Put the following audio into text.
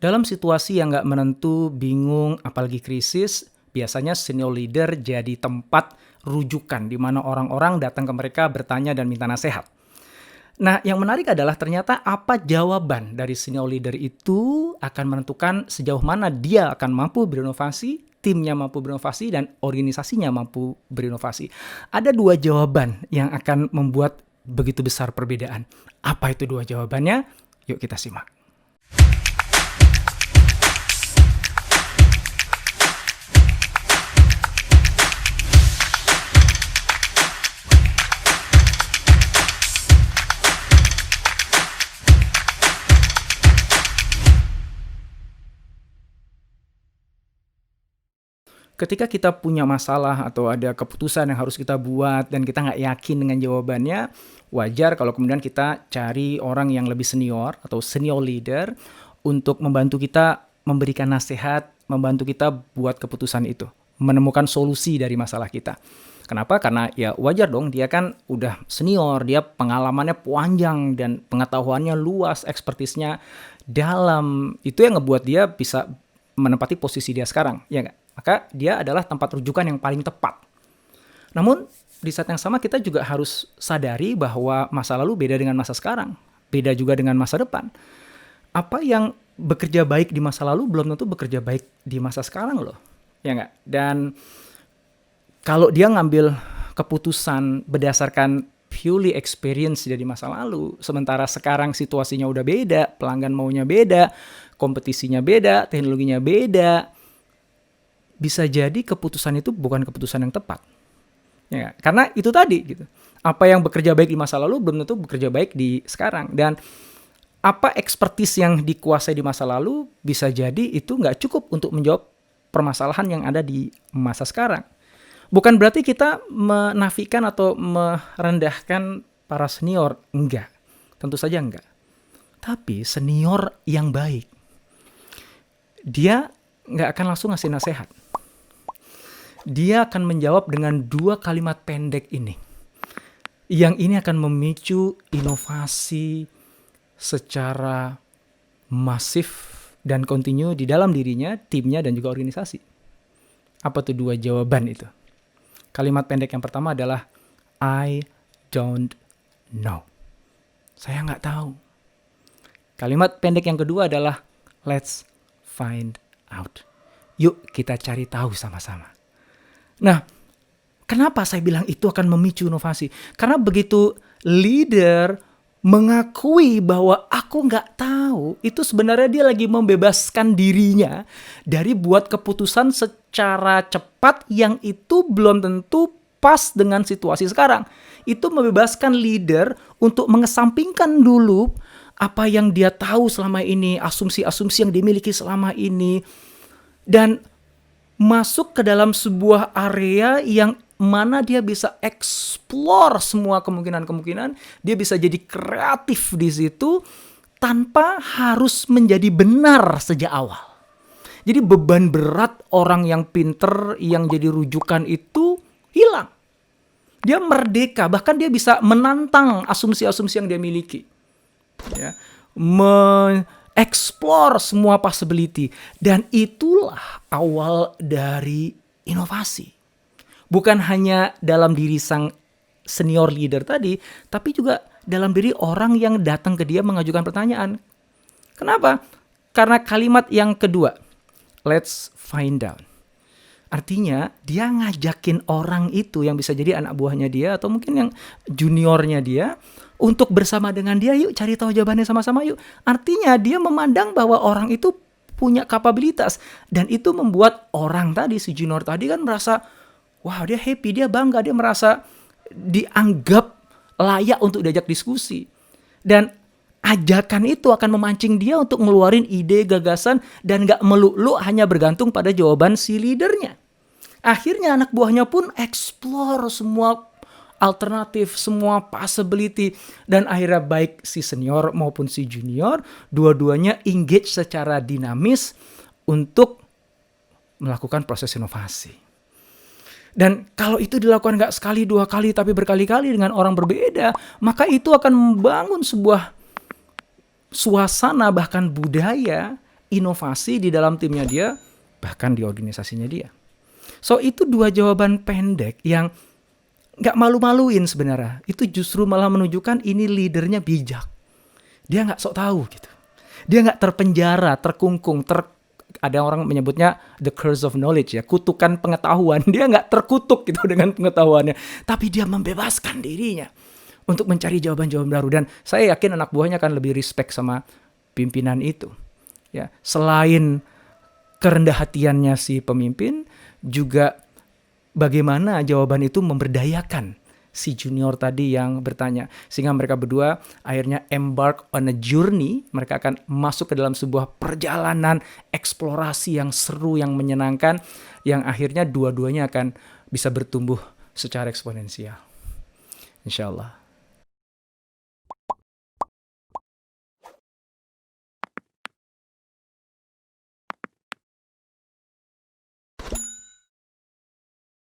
Dalam situasi yang nggak menentu, bingung, apalagi krisis, biasanya senior leader jadi tempat rujukan di mana orang-orang datang ke mereka bertanya dan minta nasihat. Nah, yang menarik adalah ternyata apa jawaban dari senior leader itu akan menentukan sejauh mana dia akan mampu berinovasi, timnya mampu berinovasi, dan organisasinya mampu berinovasi. Ada dua jawaban yang akan membuat begitu besar perbedaan. Apa itu dua jawabannya? Yuk kita simak. Ketika kita punya masalah atau ada keputusan yang harus kita buat dan kita nggak yakin dengan jawabannya, wajar kalau kemudian kita cari orang yang lebih senior atau senior leader untuk membantu kita memberikan nasihat, membantu kita buat keputusan itu, menemukan solusi dari masalah kita. Kenapa? Karena ya wajar dong, dia kan udah senior, dia pengalamannya panjang dan pengetahuannya luas, ekspertisnya dalam. Itu yang ngebuat dia bisa menempati posisi dia sekarang, ya nggak? Maka dia adalah tempat rujukan yang paling tepat. Namun, di saat yang sama kita juga harus sadari bahwa masa lalu beda dengan masa sekarang. Beda juga dengan masa depan. Apa yang bekerja baik di masa lalu belum tentu bekerja baik di masa sekarang loh. Ya nggak? Dan kalau dia ngambil keputusan berdasarkan purely experience dari masa lalu, sementara sekarang situasinya udah beda, pelanggan maunya beda, kompetisinya beda, teknologinya beda, bisa jadi keputusan itu bukan keputusan yang tepat. Ya, karena itu tadi gitu. Apa yang bekerja baik di masa lalu belum tentu bekerja baik di sekarang. Dan apa expertise yang dikuasai di masa lalu bisa jadi itu nggak cukup untuk menjawab permasalahan yang ada di masa sekarang. Bukan berarti kita menafikan atau merendahkan para senior. Enggak. Tentu saja enggak. Tapi senior yang baik, dia nggak akan langsung ngasih nasihat. Dia akan menjawab dengan 2 kalimat pendek ini. Yang ini akan memicu inovasi secara masif dan kontinu di dalam dirinya, timnya, dan juga organisasi. Apa tuh 2 jawaban itu? Kalimat pendek yang pertama adalah I don't know. Saya nggak tahu. Kalimat pendek yang kedua adalah let's find out. Yuk kita cari tahu sama-sama. Nah, kenapa saya bilang itu akan memicu inovasi? Karena begitu leader mengakui bahwa aku nggak tahu, itu sebenarnya dia lagi membebaskan dirinya dari buat keputusan secara cepat yang itu belum tentu pas dengan situasi sekarang. Itu membebaskan leader untuk mengesampingkan dulu apa yang dia tahu selama ini, asumsi-asumsi yang dimiliki selama ini, dan masuk ke dalam sebuah area yang mana dia bisa explore semua kemungkinan-kemungkinan, dia bisa jadi kreatif di situ tanpa harus menjadi benar sejak awal. Jadi beban berat orang yang pinter, yang jadi rujukan itu hilang. Dia merdeka, bahkan dia bisa menantang asumsi-asumsi yang dia miliki. Ya, explore semua possibility. Dan itulah awal dari inovasi. Bukan hanya dalam diri sang senior leader tadi, tapi juga dalam diri orang yang datang ke dia mengajukan pertanyaan. Kenapa? Karena kalimat yang kedua, let's find out. Artinya dia ngajakin orang itu yang bisa jadi anak buahnya dia atau mungkin yang juniornya dia untuk bersama dengan dia, yuk cari tahu jawabannya sama-sama yuk. Artinya dia memandang bahwa orang itu punya kapabilitas. Dan itu membuat orang tadi, si junior tadi kan merasa, wah dia happy, dia bangga, dia merasa dianggap layak untuk diajak diskusi. Dan ajakan itu akan memancing dia untuk ngeluarin ide, gagasan, dan gak melulu hanya bergantung pada jawaban si leadernya. Akhirnya anak buahnya pun explore semua alternatif, semua possibility. Dan akhirnya baik si senior maupun si junior, dua-duanya engage secara dinamis untuk melakukan proses inovasi. Dan kalau itu dilakukan gak sekali, 2 kali, tapi berkali-kali dengan orang berbeda, maka itu akan membangun sebuah suasana bahkan budaya inovasi di dalam timnya dia, bahkan di organisasinya dia. So itu 2 jawaban pendek yang gak malu-maluin sebenarnya. Itu justru malah menunjukkan ini leadernya bijak. Dia gak sok tahu gitu. Dia gak terpenjara, terkungkung, ada orang menyebutnya the curse of knowledge ya, kutukan pengetahuan. Dia gak terkutuk gitu dengan pengetahuannya, tapi dia membebaskan dirinya untuk mencari jawaban-jawaban baru. Dan saya yakin anak buahnya akan lebih respect sama pimpinan itu. Ya, selain kerendah hatiannya si pemimpin, juga bagaimana jawaban itu memberdayakan si junior tadi yang bertanya. Sehingga mereka berdua akhirnya embark on a journey. Mereka akan masuk ke dalam sebuah perjalanan eksplorasi yang seru, yang menyenangkan, yang akhirnya dua-duanya akan bisa bertumbuh secara eksponensial. Insya Allah.